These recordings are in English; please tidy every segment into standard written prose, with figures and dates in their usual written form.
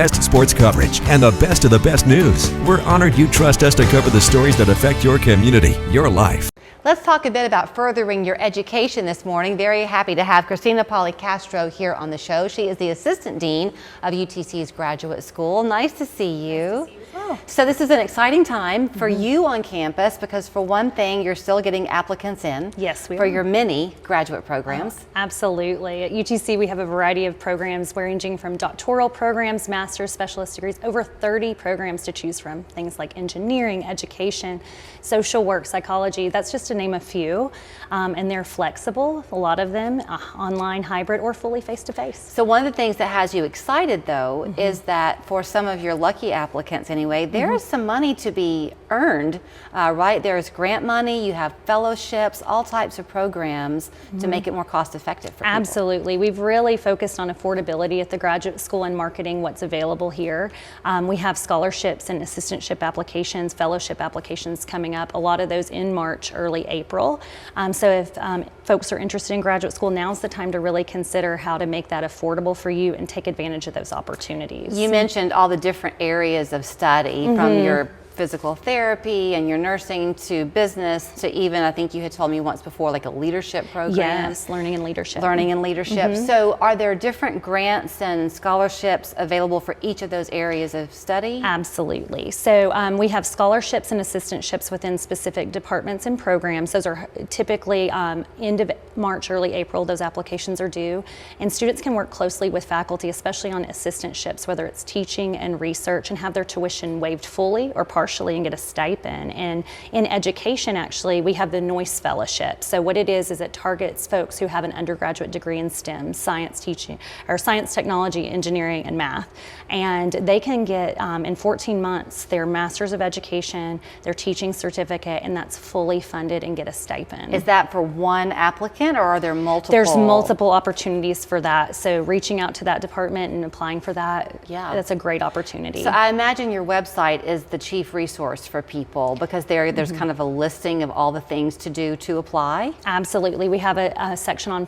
Best sports coverage and the best of the best news. We're honored you trust us to cover the stories that affect your community, your life. Let's talk a bit about furthering your education this morning. Very happy to have Christina Policastro here on the show. She is the Assistant Dean of UTC's Graduate School. Nice to see you. Nice to see you as well. So this is an exciting time for you on campus because for one thing, you're still getting applicants in. Yes, we for are. your many graduate programs. Absolutely. At UTC, we have a variety of programs ranging from doctoral programs, master's, specialist degrees, over 30 programs to choose from. Things like engineering, education, social work, psychology. That's just to name a few. And they're flexible, a lot of them, online, hybrid, or fully face-to-face. So one of the things that has you excited, though, is that for some of your lucky applicants anyway, there is some money to be earned, right? There's grant money, you have fellowships, all types of programs to make it more cost-effective for people. Absolutely. We've really focused on affordability at the graduate school and marketing what's available here. We have scholarships and assistantship applications, fellowship applications coming up, a lot of those in March, early April. So if folks are interested in graduate school, now's the time to really consider how to make that affordable for you and take advantage of those opportunities. You mentioned all the different areas of study from your physical therapy and your nursing to business to even, I think you had told me once before, like a leadership program. Yes, learning and leadership. Learning and leadership. So are there different grants and scholarships available for each of those areas of study? Absolutely. So we have scholarships and assistantships within specific departments and programs. Those are typically end of March, early April, those applications are due. And students can work closely with faculty, especially on assistantships, whether it's teaching and research, and have their tuition waived fully or partially and get a stipend. And in education, actually, we have the Noyce Fellowship. So what it is it targets folks who have an undergraduate degree in STEM, science teaching, or science, technology, engineering, and math. And they can get, in 14 months, their Master's of Education, their teaching certificate, and that's fully funded and get a stipend. Is that for one applicant or are there multiple? There's multiple opportunities for that. So reaching out to that department and applying for that, that's a great opportunity. So I imagine your website is the chief resource for people because there's kind of a listing of all the things to do to apply. Absolutely. We have a section on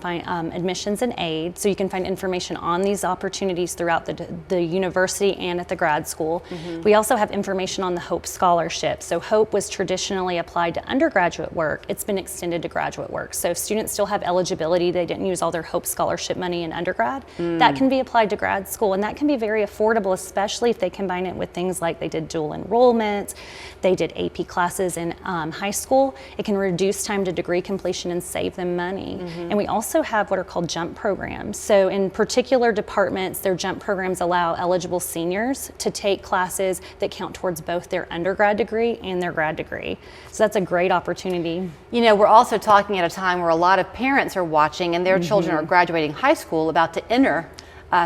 admissions and aid, so you can find information on these opportunities throughout the university and at the grad school. We also have information on the HOPE scholarship. So HOPE was traditionally applied to undergraduate work. It's been extended to graduate work. So if students still have eligibility, they didn't use all their HOPE scholarship money in undergrad, that can be applied to grad school, and that can be very affordable, especially if they combine it with things like they did dual enrollment, they did AP classes in high school. It can reduce time to degree completion and save them money. And we also have what are called JUMP programs. So in particular departments, their JUMP programs allow eligible seniors to take classes that count towards both their undergrad degree and their grad degree. So that's a great opportunity. You know, we're also talking at a time where a lot of parents are watching and their children are graduating high school, about to enter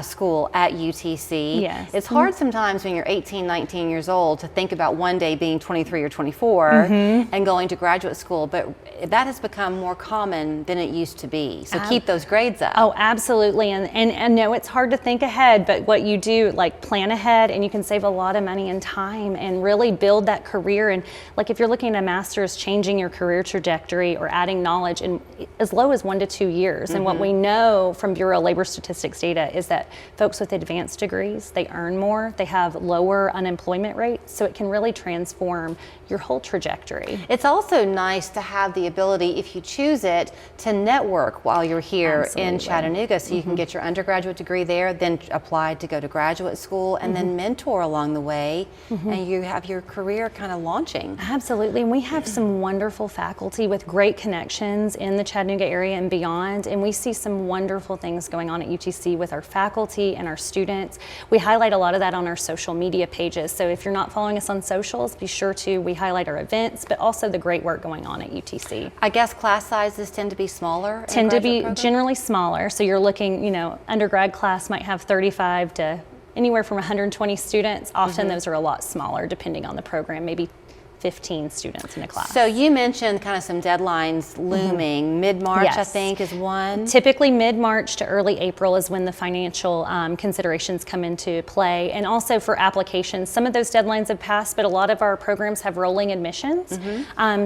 school at UTC. Yes. It's hard sometimes when you're 18, 19 years old to think about one day being 23 or 24 and going to graduate school, but that has become more common than it used to be. So keep those grades up. Oh, absolutely. And no, it's hard to think ahead, but what you do, like plan ahead, and you can save a lot of money and time and really build that career. And like if you're looking at a master's, changing your career trajectory or adding knowledge in as low as 1 to 2 years. And what we know from Bureau of Labor Statistics data is that folks with advanced degrees, they earn more, they have lower unemployment rates, so it can really transform your whole trajectory. It's also nice to have the ability, if you choose it, to network while you're here in Chattanooga, so you can get your undergraduate degree there, then apply to go to graduate school, and then mentor along the way, and you have your career kind of launching. Absolutely, and we have some wonderful faculty with great connections in the Chattanooga area and beyond, and we see some wonderful things going on at UTC with our faculty and our students. We highlight a lot of that on our social media pages, so if you're not following us on socials, be sure to. We highlight our events, but also the great work going on at UTC. I guess class sizes tend to be smaller? Tend to be generally smaller, so you're looking, you know, undergrad class might have 35 to anywhere from 120 students. Often those are a lot smaller depending on the program, maybe 15 students in a class. So you mentioned kind of some deadlines looming. Mid-March, I think, is one. Typically mid-March to early April is when the financial considerations come into play. And also for applications, some of those deadlines have passed, but a lot of our programs have rolling admissions.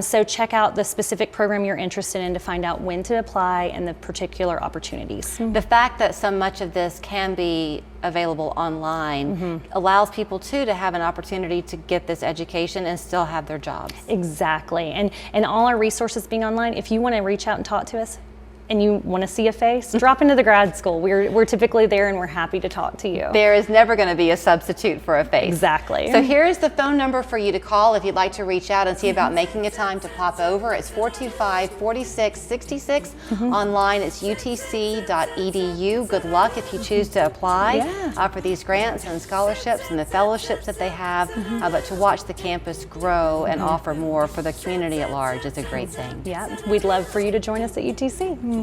So check out the specific program you're interested in to find out when to apply and the particular opportunities. The fact that so much of this can be available online allows people too to have an opportunity to get this education and still have their jobs. Exactly, and all our resources being online, if you want to reach out and talk to us, and you want to see a face, drop into the grad school. We're typically there and we're happy to talk to you. There is never going to be a substitute for a face. Exactly. So here's the phone number for you to call if you'd like to reach out and see about making a time to pop over. It's 425-4666. Online it's utc.edu. Good luck if you choose to apply for these grants and scholarships and the fellowships that they have. But to watch the campus grow and offer more for the community at large is a great thing. Yeah, we'd love for you to join us at UTC.